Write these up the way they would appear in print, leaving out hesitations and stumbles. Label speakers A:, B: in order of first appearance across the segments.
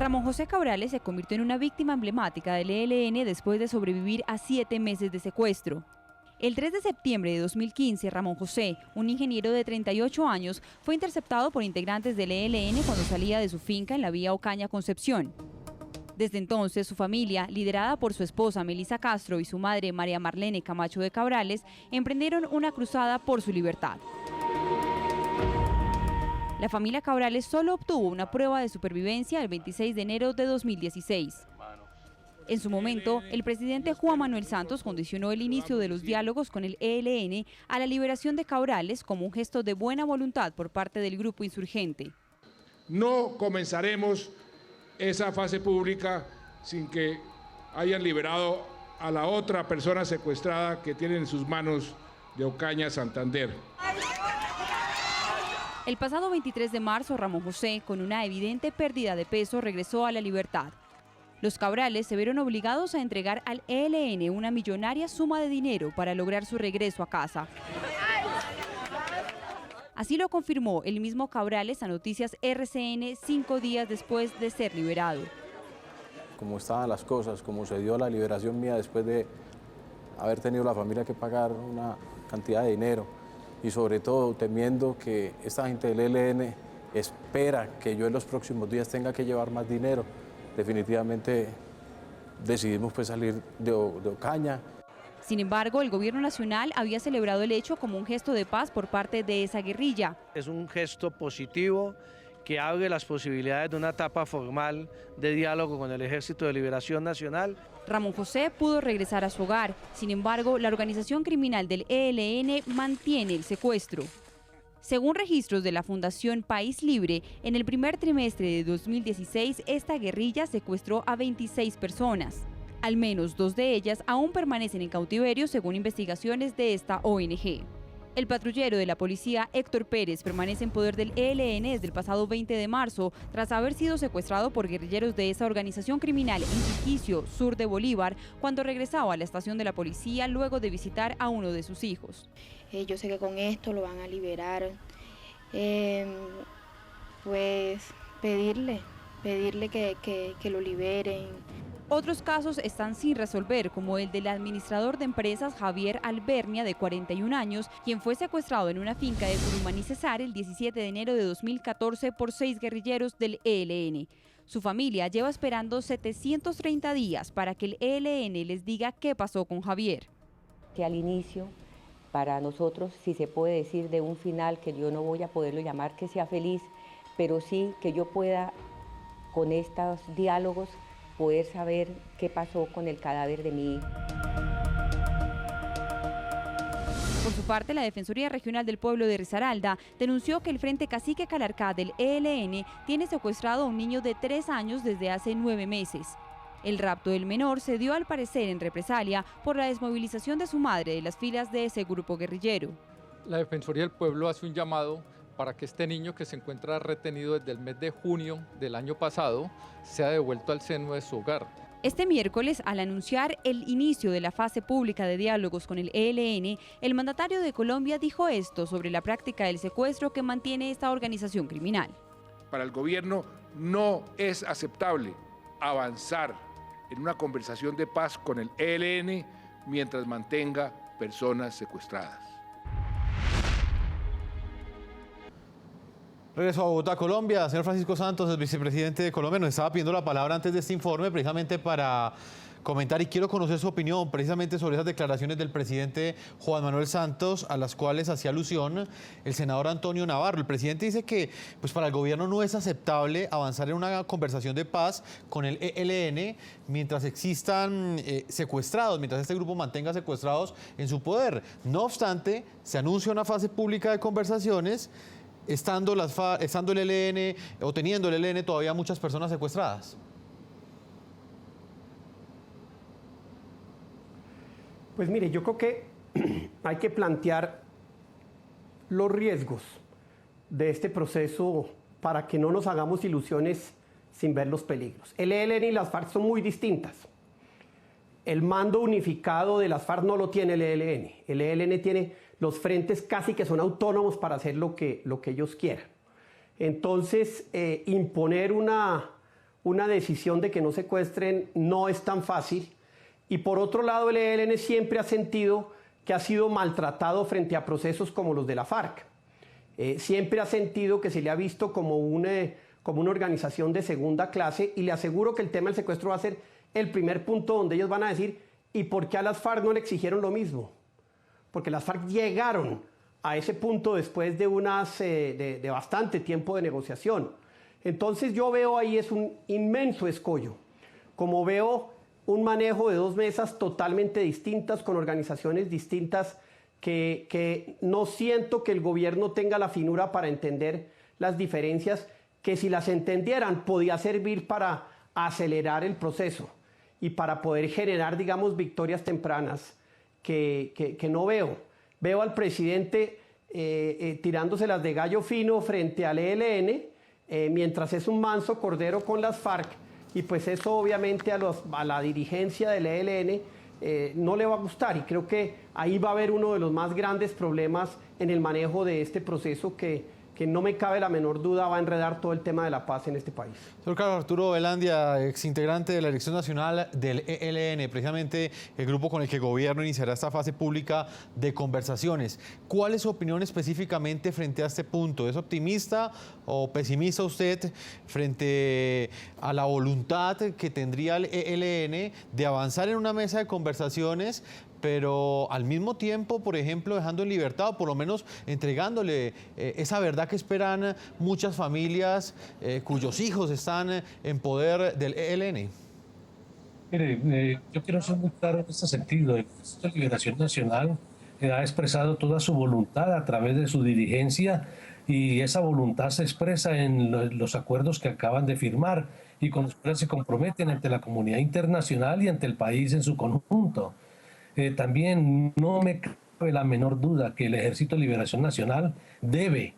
A: Ramón José Cabrales se convirtió en una víctima emblemática del ELN después de sobrevivir a 7 meses de secuestro. El 3 de septiembre de 2015, Ramón José, un ingeniero de 38 años, fue interceptado por integrantes del ELN cuando salía de su finca en la vía Ocaña Concepción. Desde entonces, su familia, liderada por su esposa Melissa Castro y su madre María Marlene Camacho de Cabrales, emprendieron una cruzada por su libertad. La familia Cabrales solo obtuvo una prueba de supervivencia el 26 de enero de 2016. En su momento, el presidente Juan Manuel Santos condicionó el inicio de los diálogos con el ELN a la liberación de Cabrales como un gesto de buena voluntad por parte del grupo insurgente.
B: No comenzaremos esa fase pública sin que hayan liberado a la otra persona secuestrada que tiene en sus manos de Ocaña, Santander.
A: El pasado 23 de marzo, Ramón José, con una evidente pérdida de peso, regresó a la libertad. Los Cabrales se vieron obligados a entregar al ELN una millonaria suma de dinero para lograr su regreso a casa. Así lo confirmó el mismo Cabrales a Noticias RCN 5 días después de ser liberado.
C: Como estaban las cosas, como se dio la liberación mía después de haber tenido la familia que pagar una cantidad de dinero, y sobre todo temiendo que esta gente del ELN espera que yo en los próximos días tenga que llevar más dinero, definitivamente decidimos pues salir de Ocaña.
A: Sin embargo, el gobierno nacional había celebrado el hecho como un gesto de paz por parte de esa guerrilla.
D: Es un gesto positivo que abre las posibilidades de una etapa formal de diálogo con el Ejército de Liberación Nacional.
A: Ramón José pudo regresar a su hogar. Sin embargo, la organización criminal del ELN mantiene el secuestro. Según registros de la Fundación País Libre, en el primer trimestre de 2016, esta guerrilla secuestró a 26 personas. Al menos 2 de ellas aún permanecen en cautiverio según investigaciones de esta ONG. El patrullero de la policía, Héctor Pérez, permanece en poder del ELN desde el pasado 20 de marzo, tras haber sido secuestrado por guerrilleros de esa organización criminal en Quiquicio, sur de Bolívar, cuando regresaba a la estación de la policía luego de visitar a uno de sus hijos.
E: Yo sé que con esto lo van a liberar, pues pedirle que lo liberen.
A: Otros casos están sin resolver, como el del administrador de empresas Javier Albernia, de 41 años, quien fue secuestrado en una finca de Curumán y Cesar el 17 de enero de 2014 por 6 guerrilleros del ELN. Su familia lleva esperando 730 días para que el ELN les diga qué pasó con Javier.
F: Que al inicio, para nosotros, si se puede decir de un final, que yo no voy a poderlo llamar que sea feliz, pero sí que yo pueda, con estos diálogos, poder saber qué pasó con el cadáver de mi hijo.
A: Por su parte, la Defensoría Regional del Pueblo de Risaralda denunció que el Frente Cacique Calarcá del ELN tiene secuestrado a un niño de 3 años desde hace 9 meses. El rapto del menor se dio al parecer en represalia por la desmovilización de su madre de las filas de ese grupo guerrillero.
G: La Defensoría del Pueblo hace un llamado para que este niño, que se encuentra retenido desde el mes de junio del año pasado, sea devuelto al seno de su hogar.
A: Este miércoles, al anunciar el inicio de la fase pública de diálogos con el ELN, el mandatario de Colombia dijo esto sobre la práctica del secuestro que mantiene esta organización criminal.
B: Para el gobierno no es aceptable avanzar en una conversación de paz con el ELN mientras mantenga personas secuestradas.
H: Regreso a Bogotá, Colombia. Señor Francisco Santos, el vicepresidente de Colombia, nos estaba pidiendo la palabra antes de este informe precisamente para comentar, y quiero conocer su opinión precisamente sobre esas declaraciones del presidente Juan Manuel Santos, a las cuales hacía alusión el senador Antonio Navarro. El presidente dice que pues, para el gobierno no es aceptable avanzar en una conversación de paz con el ELN mientras existan secuestrados, mientras este grupo mantenga secuestrados en su poder. No obstante, se anuncia una fase pública de conversaciones, estando el ELN o teniendo el ELN todavía muchas personas secuestradas.
I: Pues mire, yo creo que hay que plantear los riesgos de este proceso para que no nos hagamos ilusiones sin ver los peligros. El ELN y las FARC son muy distintas. El mando unificado de las FARC no lo tiene el ELN. El ELN tiene los frentes casi que son autónomos para hacer lo que ellos quieran. Entonces, imponer una una decisión de que no secuestren no es tan fácil. Y por otro lado, el ELN siempre ha sentido que ha sido maltratado frente a procesos como los de la FARC. Siempre ha sentido que se le ha visto como una organización de segunda clase, y le aseguro que el tema del secuestro va a ser el primer punto donde ellos van a decir: ¿y por qué a las FARC no le exigieron lo mismo? Porque las FARC llegaron a ese punto después de bastante tiempo de negociación. Entonces yo veo ahí es un inmenso escollo, como veo un manejo de dos mesas totalmente distintas, con organizaciones distintas, que no siento que el gobierno tenga la finura para entender las diferencias, que si las entendieran podía servir para acelerar el proceso y para poder generar, digamos, victorias tempranas que no veo. Veo al presidente tirándoselas de gallo fino frente al ELN, mientras es un manso cordero con las FARC, y pues eso obviamente a la dirigencia del ELN no le va a gustar, y creo que ahí va a haber uno de los más grandes problemas en el manejo de este proceso que no me cabe la menor duda va a enredar todo el tema de la paz en este país.
H: Señor Carlos Arturo Velandia, exintegrante de la Dirección Nacional del ELN, precisamente el grupo con el que el gobierno iniciará esta fase pública de conversaciones. ¿Cuál es su opinión específicamente frente a este punto? ¿Es optimista o pesimista usted frente a la voluntad que tendría el ELN de avanzar en una mesa de conversaciones, pero al mismo tiempo, por ejemplo, dejando en libertad o por lo menos entregándole esa verdad que esperan muchas familias cuyos hijos están en poder del ELN?
J: Mire, yo quiero ser muy claro en este sentido. El Ejército de Liberación Nacional ha expresado toda su voluntad a través de su dirigencia, y esa voluntad se expresa en los acuerdos que acaban de firmar y con los cuales se comprometen ante la comunidad internacional y ante el país en su conjunto. También no me cabe la menor duda que el Ejército de Liberación Nacional debe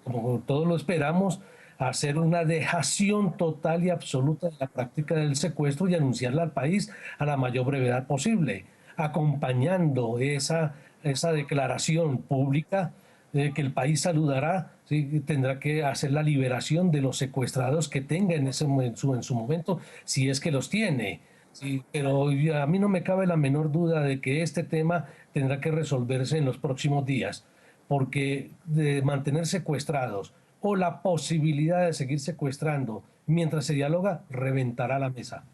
J: como todos lo esperamos, hacer una dejación total y absoluta de la práctica del secuestro y anunciarla al país a la mayor brevedad posible, acompañando esa declaración pública que el país saludará. ¿Sí? Tendrá que hacer la liberación de los secuestrados que tenga en su momento, si es que los tiene. Sí, pero a mí no me cabe la menor duda de que este tema tendrá que resolverse en los próximos días, porque de mantener secuestrados o la posibilidad de seguir secuestrando mientras se dialoga, reventará la mesa.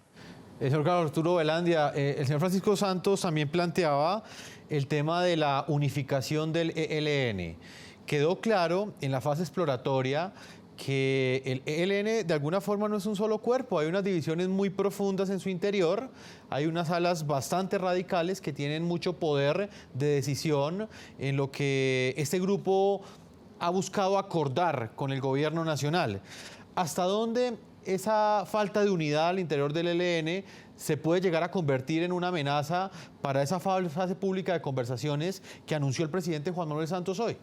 H: Señor Carlos Arturo Velandia, el señor Francisco Santos también planteaba el tema de la unificación del ELN. Quedó claro en la fase exploratoria que el ELN de alguna forma no es un solo cuerpo, hay unas divisiones muy profundas en su interior, hay unas alas bastante radicales que tienen mucho poder de decisión en lo que este grupo ha buscado acordar con el gobierno nacional. ¿Hasta dónde esa falta de unidad al interior del ELN se puede llegar a convertir en una amenaza para esa fase pública de conversaciones que anunció el presidente Juan Manuel Santos hoy?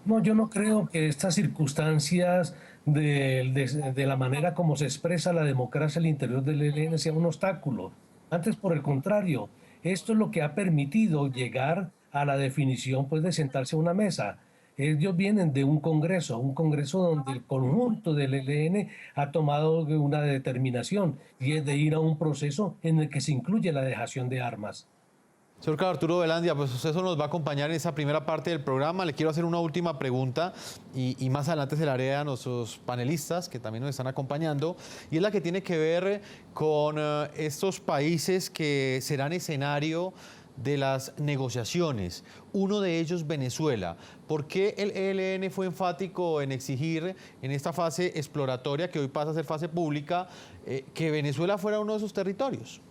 J: No, yo no creo que estas circunstancias de la manera como se expresa la democracia al interior del ELN sea un obstáculo. Antes, por el contrario, esto es lo que ha permitido llegar a la definición, pues, de sentarse a una mesa. Ellos vienen de un congreso donde el conjunto del ELN ha tomado una determinación, y es de ir a un proceso en el que se incluye la dejación de armas.
H: Señor Carlos Arturo Velandia, pues usted nos va a acompañar en esa primera parte del programa. Le quiero hacer una última pregunta y más adelante se la haré a nuestros panelistas que también nos están acompañando, y es la que tiene que ver con estos países que serán escenario de las negociaciones. Uno de ellos, Venezuela. ¿Por qué el ELN fue enfático en exigir en esta fase exploratoria, que hoy pasa a ser fase pública, que Venezuela fuera uno de sus territorios?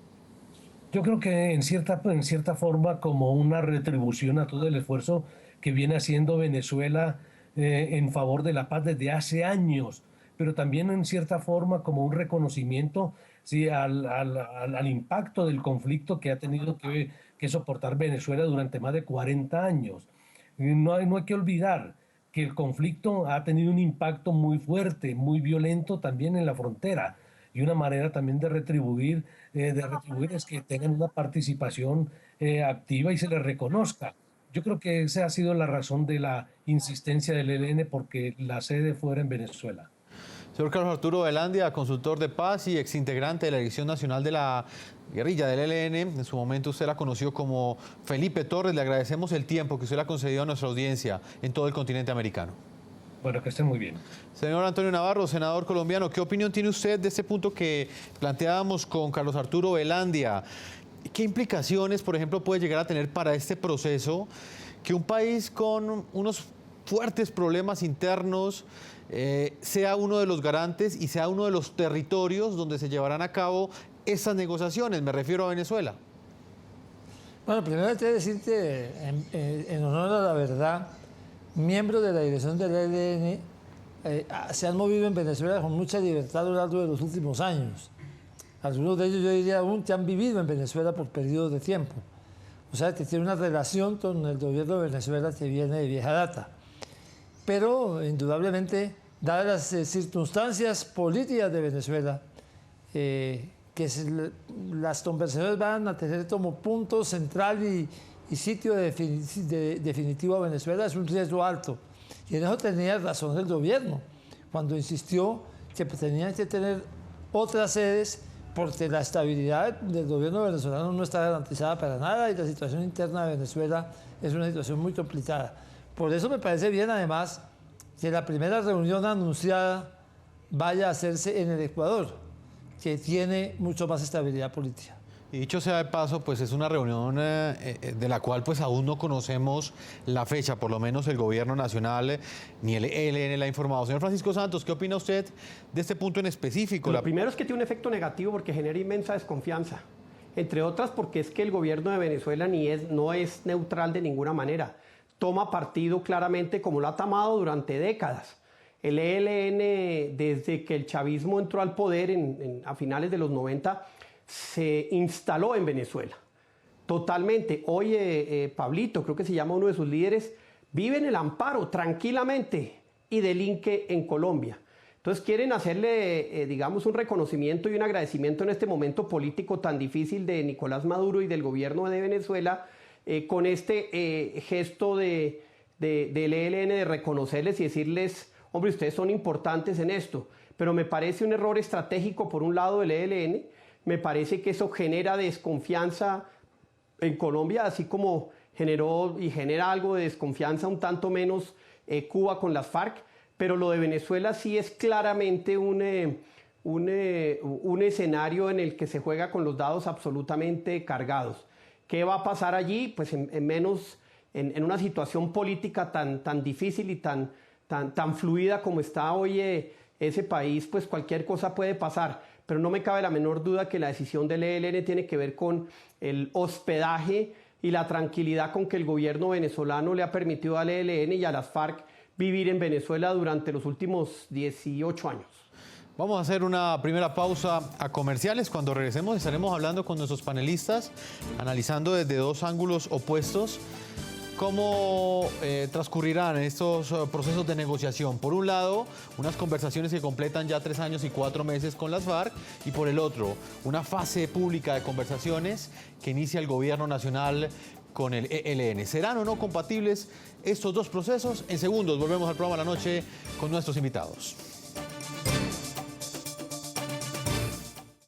J: Yo creo que en cierta forma como una retribución a todo el esfuerzo que viene haciendo Venezuela en favor de la paz desde hace años, pero también en cierta forma como un reconocimiento, sí, al impacto del conflicto que ha tenido que soportar Venezuela durante más de 40 años. No hay que olvidar que el conflicto ha tenido un impacto muy fuerte, muy violento también en la frontera, y una manera también de retribuir es que tengan una participación activa y se les reconozca. Yo creo que esa ha sido la razón de la insistencia del ELN porque la sede fuera en Venezuela.
H: Señor Carlos Arturo Velandia, consultor de paz y exintegrante de la Dirección Nacional de la Guerrilla del ELN. En su momento usted la conoció como Felipe Torres. Le agradecemos el tiempo que usted le ha concedido a nuestra audiencia en todo el continente americano.
J: Bueno, que estén muy bien.
H: Señor Antonio Navarro, senador colombiano, ¿qué opinión tiene usted de este punto que planteábamos con Carlos Arturo Velandia? ¿Qué implicaciones, por ejemplo, puede llegar a tener para este proceso que un país con unos fuertes problemas internos sea uno de los garantes y sea uno de los territorios donde se llevarán a cabo estas negociaciones? Me refiero a Venezuela.
K: Bueno, primero hay que decirte, en honor a la verdad, miembros de la dirección del ELN se han movido en Venezuela con mucha libertad a lo largo de los últimos años. Algunos de ellos, yo diría aún, que han vivido en Venezuela por periodos de tiempo. O sea, que tiene una relación con el gobierno de Venezuela que viene de vieja data. Pero, indudablemente, dadas las circunstancias políticas de Venezuela, las conversaciones van a tener como punto central y sitio definitivo a Venezuela, es un riesgo alto. Y en eso tenía razón el gobierno, cuando insistió que tenían que tener otras sedes porque la estabilidad del gobierno venezolano no está garantizada para nada y la situación interna de Venezuela es una situación muy complicada. Por eso me parece bien, además, que la primera reunión anunciada vaya a hacerse en el Ecuador, que tiene mucho más estabilidad política.
H: Y dicho sea de paso, pues es una reunión de la cual pues aún no conocemos la fecha, por lo menos el gobierno nacional ni el ELN la ha informado. Señor Francisco Santos, ¿qué opina usted de este punto en específico?
I: Lo primero es que tiene un efecto negativo porque genera inmensa desconfianza, entre otras porque es que el gobierno de Venezuela no es neutral de ninguna manera. Toma partido claramente como lo ha tomado durante décadas. El ELN, desde que el chavismo entró al poder a finales de los 90, se instaló en Venezuela, totalmente. Hoy Pablito, creo que se llama uno de sus líderes, vive en el Amparo tranquilamente y delinque en Colombia. Entonces quieren hacerle, digamos, un reconocimiento y un agradecimiento en este momento político tan difícil de Nicolás Maduro y del gobierno de Venezuela, con este gesto del ELN de reconocerles y decirles, hombre, ustedes son importantes en esto. Pero me parece un error estratégico por un lado del ELN. Me parece que eso genera desconfianza en Colombia, así como generó y genera algo de desconfianza un tanto menos Cuba con las FARC, pero lo de Venezuela sí es claramente un escenario en el que se juega con los dados absolutamente cargados. ¿Qué va a pasar allí? Pues en una situación política tan difícil y tan fluida como está hoy ese país, pues cualquier cosa puede pasar. Pero no me cabe la menor duda que la decisión del ELN tiene que ver con el hospedaje y la tranquilidad con que el gobierno venezolano le ha permitido al ELN y a las FARC vivir en Venezuela durante los últimos 18 años.
H: Vamos a hacer una primera pausa a comerciales. Cuando regresemos estaremos hablando con nuestros panelistas, analizando desde dos ángulos opuestos cómo transcurrirán estos procesos de negociación. Por un lado, unas conversaciones que completan ya 3 años y 4 meses con las FARC, y por el otro, una fase pública de conversaciones que inicia el gobierno nacional con el ELN. ¿Serán o no compatibles estos dos procesos? En segundos volvemos al programa La Noche con nuestros invitados.